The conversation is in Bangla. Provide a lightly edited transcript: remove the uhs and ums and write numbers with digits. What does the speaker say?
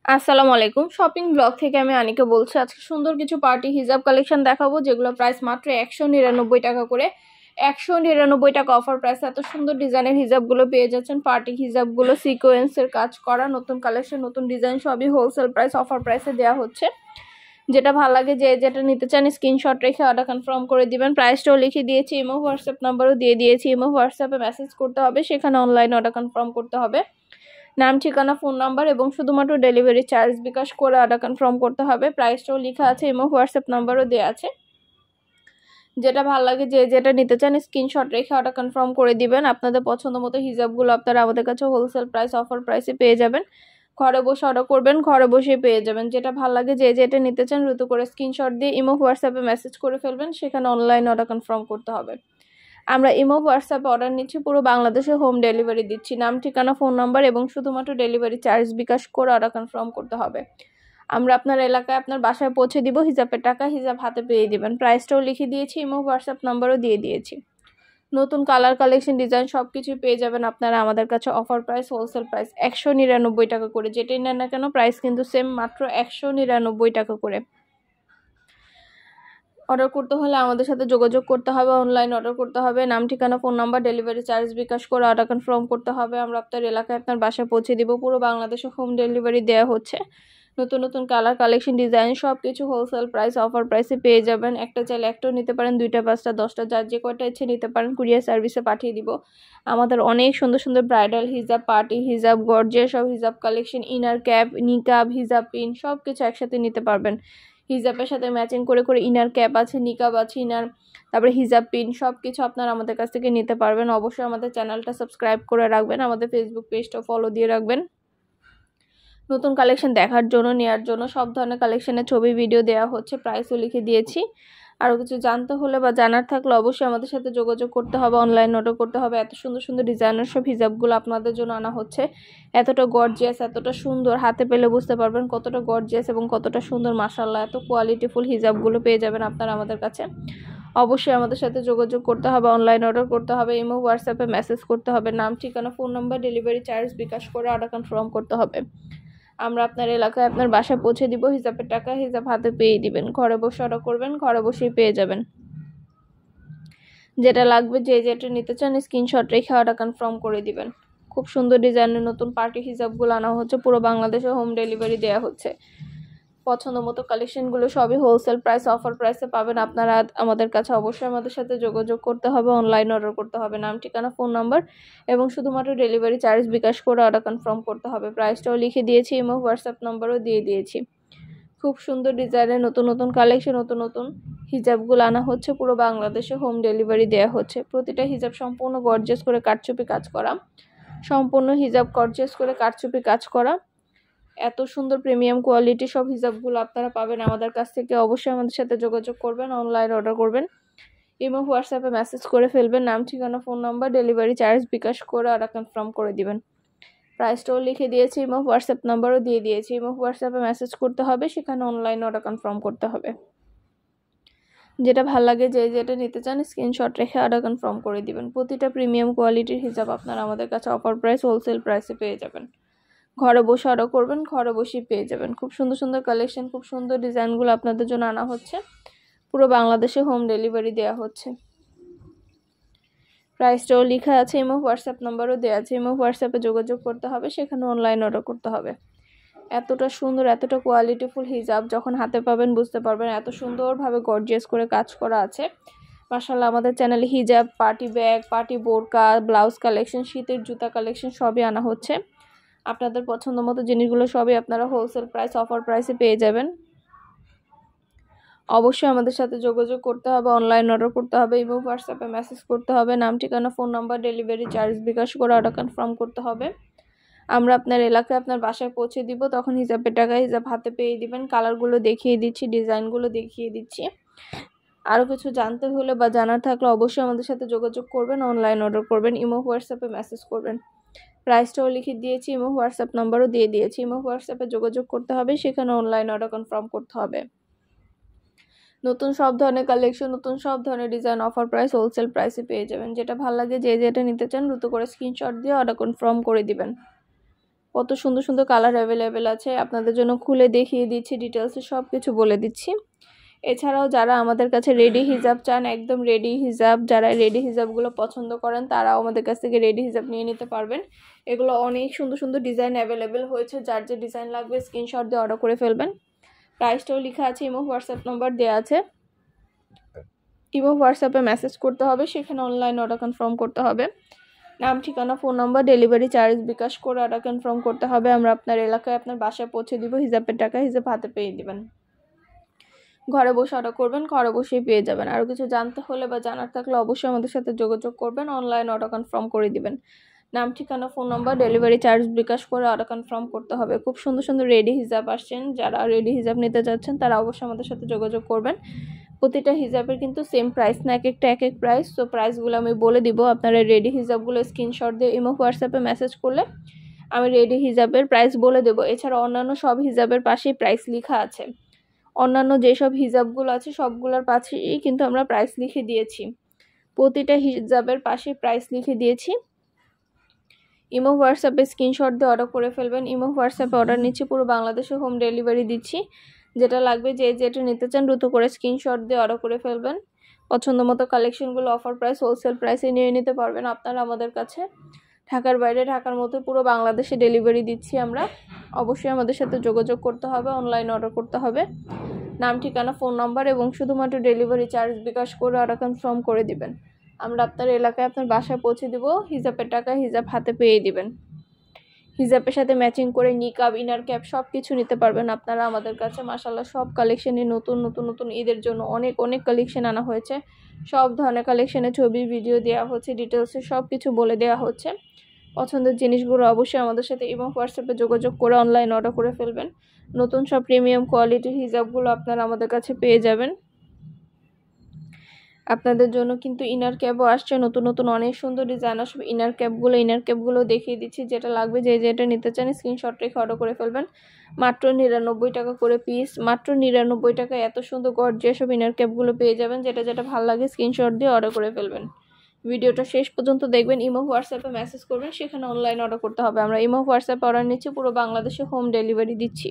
আসসালামু আলাইকুম। শপিং ব্লগ থেকে আমি আনিকা বলছি। আজকে সুন্দর কিছু পার্টি হিজাব কালেকশন দেখাবো, যেগুলো প্রাইস মাত্র 199 টাকা করে। 199 টাকা অফার প্রাইস। এত সুন্দর ডিজাইনের হিজাবগুলো পেয়ে যাচ্ছেন। পার্টি হিজাবগুলো সিকোয়েন্সের কাজ করা, নতুন কালেকশন, নতুন ডিজাইন, সবই হোলসেল প্রাইস অফার প্রাইসে দেওয়া হচ্ছে। যেটা ভালো লাগে, যে যেটা নিতে চান স্ক্রিনশট রেখে অর্ডার কনফার্ম করে দিবেন। প্রাইসটাও লিখে দিয়েছি, ইমো হোয়াটসঅ্যাপ নাম্বারও দিয়ে দিয়েছি। ইমো হোয়াটসঅ্যাপে মেসেজ করতে হবে, সেখানে অনলাইনে অর্ডার কনফার্ম করতে হবে। নাম, ঠিকানা, ফোন নাম্বার এবং শুধুমাত্র ডেলিভারি চার্জ বিকাশ করে অর্ডার কনফার্ম করতে হবে। প্রাইসটাও লেখা আছে, ইমো হোয়াটসঅ্যাপ নাম্বারও দেওয়া আছে। যেটা ভালো লাগে, যে যেটা নিতে চান স্ক্রিনশট রেখে অর্ডার কনফার্ম করে দিবেন। আপনাদের পছন্দ মতো হিজাবগুলো আপনারা আমাদের কাছে হোলসেল প্রাইস অফার প্রাইসে পেয়ে যাবেন। ঘরে বসে অর্ডার করবেন, ঘরে বসে পেয়ে যাবেন। যেটা ভালো লাগে, যে যেটা নিতে চান দ্রুত করে স্ক্রিনশট দিয়ে ইমো হোয়াটসঅ্যাপে মেসেজ করে ফেলবেন, সেখানে অনলাইনে অর্ডার কনফার্ম করতে হবে। আমরা ইমো হোয়াটসঅ্যাপে অর্ডার নিচ্ছি, পুরো বাংলাদেশে হোম ডেলিভারি দিচ্ছি। নাম, ঠিকানা, ফোন নাম্বার এবং শুধুমাত্র ডেলিভারি চার্জ বিকাশ করে অর্ডার কনফার্ম করতে হবে। আমরা আপনার এলাকায় আপনার বাসায় পৌঁছে দিব। হিজাবের টাকা হিজাব হাতে পেয়ে দিবেন। প্রাইসটাও লিখে দিয়েছি, ইমো হোয়াটসঅ্যাপ নাম্বারও দিয়ে দিয়েছি। নতুন কালার, কালেকশন, ডিজাইন সবকিছুই পেয়ে যাবেন আপনারা আমাদের কাছে অফার প্রাইস, হোলসেল প্রাইস 199 টাকা করে। যেটাই নেন না কেন প্রাইস কিন্তু সেম, মাত্র 199 টাকা করে। অর্ডার করতে হলে আমাদের সাথে যোগাযোগ করতে হবে, অনলাইন অর্ডার করতে হবে। নাম, ঠিকানা, ফোন নাম্বার, ডেলিভারি চার্জ বিকাশ করে অর্ডার কনফার্ম করতে হবে। আমরা আপনার এলাকায় আপনার বাসায় পৌঁছে দিব। পুরো বাংলাদেশে হোম ডেলিভারি দেওয়া হচ্ছে। নতুন নতুন কালার, কালেকশন, ডিজাইন সব কিছু হোলসেল প্রাইস অফার প্রাইসে পেয়ে যাবেন। একটা চাইলে একটাও নিতে পারেন, 2টা, 5টা, 10টা, যার যে কয়টা ইচ্ছে নিতে পারেন। কুরিয়ার সার্ভিসে পাঠিয়ে দিব। আমাদের অনেক সুন্দর সুন্দর ব্রাইডাল হিজাব, পার্টি হিজাব, গর্জিয়াস সব হিজাব কালেকশন, ইনার ক্যাপ, নিকাব, হিজাব পিন সব কিছু একসাথে নিতে পারবেন। হিজাবের সাথে ম্যাচিং করে করে ইনার ক্যাপ আছে, নিকাব আছে, ইনার, তারপরে হিজাব পিন সব কিছু আপনারা আমাদের কাছ থেকে নিতে পারবেন। অবশ্যই আমাদের চ্যানেলটা সাবস্ক্রাইব করে রাখবেন, আমাদের ফেসবুক পেজটা ফলো দিয়ে রাখবেন। নতুন কালেকশন দেখার জন্য, নেওয়ার জন্য সব ধরনের কালেকশনের ছবি, ভিডিও দেওয়া হচ্ছে। প্রাইসও লিখে দিয়েছি। আরও কিছু জানতে হলে বা জানার থাকলে অবশ্যই আমাদের সাথে যোগাযোগ করতে হবে, অনলাইন অর্ডার করতে হবে। এত সুন্দর সুন্দর ডিজাইনের সব হিজাবগুলো আপনাদের জন্য আনা হচ্ছে। এতটা গর্জিয়াস, এতটা সুন্দর, হাতে পেলে বুঝতে পারবেন কতটা গর্জিয়াস এবং কতটা সুন্দর। মাশাআল্লাহ, এত কোয়ালিটিফুল হিজাবগুলো পেয়ে যাবেন আপনারা আমাদের কাছে। অবশ্যই আমাদের সাথে যোগাযোগ করতে হবে, অনলাইন অর্ডার করতে হবে, ইমো হোয়াটসঅ্যাপে মেসেজ করতে হবে। নাম, ঠিকানা, ফোন নাম্বার, ডেলিভারি চার্জ বিকাশ করে অর্ডার কনফার্ম করতে হবে। আমরা আপনার এলাকায় আপনার বাসায় পৌঁছে দিব। হিসাবের টাকা হিসাব হাতে পেয়ে দিবেন। ঘরে বসে অর্ডার করবেন, ঘরে বসেই পেয়ে যাবেন। যেটা লাগবে, যে যেটা নিতে চান স্ক্রিনশট রেখে অর্ডার কনফার্ম করে দিবেন। খুব সুন্দর ডিজাইনের নতুন পার্টি হিজাবগুলো আনা হচ্ছে। পুরো বাংলাদেশে হোম ডেলিভারি দেওয়া হচ্ছে। পছন্দ মতো কালেকশনগুলো সবই হোলসেল প্রাইস অফার প্রাইসে পাবেন আপনারা আমাদের কাছে। অবশ্যই আমাদের সাথে যোগাযোগ করতে হবে, অনলাইন অর্ডার করতে হবে। নাম, ঠিকানা, ফোন নাম্বার এবং শুধুমাত্র ডেলিভারি চার্জ বিকাশ করে অর্ডার কনফার্ম করতে হবে। প্রাইসটাও লিখে দিয়েছি, ইমো হোয়াটসঅ্যাপ নাম্বারও দিয়ে দিয়েছি। খুব সুন্দর ডিজাইনের নতুন নতুন কালেকশন, নতুন নতুন হিজাবগুলো আনা হচ্ছে। পুরো বাংলাদেশে হোম ডেলিভারি দেওয়া হচ্ছে। প্রতিটা হিজাব সম্পূর্ণ গর্জিয়াস করে কারচুপি কাজ করা। সম্পূর্ণ হিজাব গর্জিয়াস করে কারচুপি কাজ করা। এত সুন্দর প্রিমিয়াম কোয়ালিটি সব হিজাবগুলো আপনারা পাবেন আমাদের কাছ থেকে। অবশ্যই আমাদের সাথে যোগাযোগ করবেন, অনলাইন অর্ডার করবেন। ইমো হোয়াটসঅ্যাপে মেসেজ করে ফেলবেন। নাম, ঠিকানা, ফোন নাম্বার, ডেলিভারি চার্জ বিকাশ করে অর্ডার কনফার্ম করে দিবেন। প্রাইসটাও লিখে দিয়েছি, ইমো হোয়াটসঅ্যাপ নাম্বারও দিয়ে দিয়েছি। ইমো হোয়াটসঅ্যাপে মেসেজ করতে হবে, সেখানে অনলাইন অর্ডার কনফার্ম করতে হবে। যেটা ভালো লাগে, যে যেটা নিতে চান স্ক্রিনশট রেখে অর্ডার কনফার্ম করে দিবেন। প্রতিটা প্রিমিয়াম কোয়ালিটির হিজাব আপনারা আমাদের কাছে অফার প্রাইস, হোলসেল প্রাইসে পেয়ে যাবেন। ঘরে বসে অর্ডার করবেন, ঘরে বসেই পেয়ে যাবেন। খুব সুন্দর সুন্দর কালেকশন, খুব সুন্দর ডিজাইনগুলো আপনাদের জন্য আনা হচ্ছে। পুরো বাংলাদেশে হোম ডেলিভারি দেওয়া হচ্ছে। প্রাইসটাও লেখা আছে, ইমো হোয়াটসঅ্যাপ নাম্বারও দেওয়া আছে। ইমো হোয়াটসঅ্যাপে যোগাযোগ করতে হবে, সেখানে অনলাইন অর্ডার করতে হবে। এতটা সুন্দর, এতটা কোয়ালিটিফুল হিজাব যখন হাতে পাবেন বুঝতে পারবেন এত সুন্দরভাবে গর্জিয়াস করে কাজ করা আছে। মাশাআল্লাহ, আমাদের চ্যানেলে হিজাব, পার্টি ব্যাগ, পার্টি বোরকা, ব্লাউজ কালেকশন, শীতের জুতা কালেকশন সবই আনা হচ্ছে। আপনাদের পছন্দ মতো জিনিসগুলো সবই আপনারা হোলসেল প্রাইস অফার প্রাইসে পেয়ে যাবেন। অবশ্যই আমাদের সাথে যোগাযোগ করতে হবে, অনলাইন অর্ডার করতে হবে, এবং হোয়াটসঅ্যাপে মেসেজ করতে হবে। নাম, ঠিকানা, ফোন নাম্বার, ডেলিভারি চার্জ বিকাশ করে অর্ডার কনফার্ম করতে হবে। আমরা আপনার এলাকায় আপনার বাসায় পৌঁছে দিব। তখন হিসাবের টাকা হিসাব হাতে পেয়ে দিবেন। কালারগুলো দেখিয়ে দিচ্ছি, ডিজাইনগুলো দেখিয়ে দিচ্ছি। আরও কিছু জানতে হলে বা জানার থাকলে অবশ্যই আমাদের সাথে যোগাযোগ করবেন, অনলাইন অর্ডার করবেন, ইমো হোয়াটসঅ্যাপে মেসেজ করবেন। প্রাইসটাও লিখে দিয়েছি, ইমো হোয়াটসঅ্যাপ নাম্বারও দিয়ে দিয়েছি। ইমো হোয়াটসঅ্যাপে যোগাযোগ করতে হবে, সেখানে অনলাইন অর্ডার কনফার্ম করতে হবে। নতুন সব ধরনের কালেকশন, নতুন সব ধরনের ডিজাইন অফার প্রাইস, হোলসেল প্রাইসে পেয়ে যাবেন। যেটা ভালো লাগে, যে যেটা নিতে চান দ্রুত করে স্ক্রিনশট দিয়ে অর্ডার কনফার্ম করে দিবেন। কত সুন্দর সুন্দর কালার অ্যাভেলেবেল আছে, আপনাদের জন্য খুলে দেখিয়ে দিচ্ছি, ডিটেলসে সব কিছু বলে দিচ্ছি। এছাড়াও যারা আমাদের কাছে রেডি হিজাব চান, একদম রেডি হিজাব, যারা রেডি হিজাবগুলো পছন্দ করেন তারাও আমাদের কাছ থেকে রেডি হিজাব নিয়ে নিতে পারবেন। এগুলো অনেক সুন্দর সুন্দর ডিজাইন অ্যাভেলেবেল হয়েছে, যার যে ডিজাইন লাগবে স্ক্রিনশট দিয়ে অর্ডার করে ফেলবেন। প্রাইসটাও লেখা আছে, ইমো হোয়াটসঅ্যাপ নাম্বার দেওয়া আছে, ইমো হোয়াটসঅ্যাপে মেসেজ করতে হবে, সেখানে অনলাইন অর্ডার কনফার্ম করতে হবে। নাম, ঠিকানা, ফোন নাম্বার, ডেলিভারি চার্জ বিকাশ করে অর্ডার কনফার্ম করতে হবে। আমরা আপনার এলাকায় আপনার বাসায় পৌঁছে দিব, হিজাবের টাকা হিজাব হাতে পেয়ে দিবেন। ঘরে বসে অর্ডার করবেন, ঘরে বসেই পেয়ে যাবেন। আরও কিছু জানতে হলে বা জানার থাকলে অবশ্যই আমাদের সাথে যোগাযোগ করবেন, অনলাইন অর্ডার কনফার্ম করে দিবেন। নাম, ঠিকানা, ফোন নাম্বার, ডেলিভারি চার্জ বিকাশ করে অর্ডার কনফার্ম করতে হবে। খুব সুন্দর সুন্দর রেডি হিজাব আসছেন, যারা রেডি হিজাব নিতে চাচ্ছেন তারা অবশ্যই আমাদের সাথে যোগাযোগ করবেন। প্রতিটা হিজাবের কিন্তু সেম প্রাইস না, এক একটা এক এক প্রাইস। তো প্রাইসগুলো আমি বলে দিব, আপনারা রেডি হিজাবগুলো স্ক্রিনশট দিয়ে ইমো হোয়াটসঅ্যাপে মেসেজ করলে আমি রেডি হিজাবের প্রাইস বলে দেবো। এছাড়া অন্যান্য সব হিজাবের পাশেই প্রাইস লেখা আছে, অন্যান্য যেসব হিজাবগুলো আছে সবগুলোর পাশেই কিন্তু আমরা প্রাইস লিখে দিয়েছি, প্রতিটা হিজাবের পাশে প্রাইস লিখে দিয়েছি। ইমো হোয়াটসঅ্যাপে স্ক্রিনশট দিয়ে অর্ডার করে ফেলবেন। ইমো হোয়াটসঅ্যাপে অর্ডার নিচ্ছি, পুরো বাংলাদেশে হোম ডেলিভারি দিচ্ছি। যেটা লাগবে, যে যেটা নিতে চান দ্রুত করে স্ক্রিনশট দিয়ে অর্ডার করে ফেলবেন। পছন্দ মতো কালেকশনগুলো অফার প্রাইস, হোলসেল প্রাইসে নিয়ে নিতে পারবেন আপনারা আমাদের কাছে। ঢাকার বাইরে, ঢাকার মধ্যে পুরো বাংলাদেশে ডেলিভারি দিচ্ছি আমরা। অবশ্যই আমাদের সাথে যোগাযোগ করতে হবে, অনলাইন অর্ডার করতে হবে। নাম, ঠিকানা, ফোন নাম্বার এবং শুধুমাত্র ডেলিভারি চার্জ বিকাশ করে অর্ডার কনফার্ম করে দিবেন। আমরা আপনার এলাকায় আপনার বাসায় পৌঁছে দিব, হিজাবের টাকা হিজাব হাতে পেয়ে দিবেন। হিজাবের সাথে ম্যাচিং করে নিকাব, ইনার ক্যাপ সব কিছু নিতে পারবেন আপনারা আমাদের কাছে। মাশাআল্লাহ সব কালেকশনই নতুন নতুন নতুন, ঈদের জন্য অনেক অনেক কালেকশন আনা হয়েছে। সব ধরনের কালেকশনের ছবি ভিডিও দেওয়া হচ্ছে, ডিটেলসে সব কিছু বলে দেওয়া হচ্ছে। পছন্দের জিনিসগুলো অবশ্যই আমাদের সাথে এবং হোয়াটসঅ্যাপে যোগাযোগ করে অনলাইন অর্ডার করে ফেলবেন। নতুন সব প্রিমিয়াম কোয়ালিটির হিজাবগুলো আপনারা আমাদের কাছে পেয়ে যাবেন। আপনাদের জন্য কিন্তু ইনার ক্যাপও আসছে, নতুন নতুন অনেক সুন্দর ডিজাইন আসবে। ইনার ক্যাপগুলো দেখিয়ে দিচ্ছি, যেটা লাগবে যে যেটা নিতে চান স্ক্রিনশট রেখে অর্ডার করে ফেলবেন। মাত্র 99 টাকা করে পিস, মাত্র 99 টাকায় এত সুন্দর গর্জিয়াস সব ইনার ক্যাপগুলো পেয়ে যাবেন। যেটা যেটা ভালো লাগে স্ক্রিনশট দিয়ে অর্ডার করে ফেলবেন। ভিডিওটা শেষ পর্যন্ত দেখবেন, ইমো হোয়াটসঅ্যাপে মেসেজ করবেন, সেখানে অনলাইন অর্ডার করতে হবে। আমরা ইমো হোয়াটসঅ্যাপে অর্ডার নিচ্ছি, পুরো বাংলাদেশে হোম ডেলিভারি দিচ্ছি।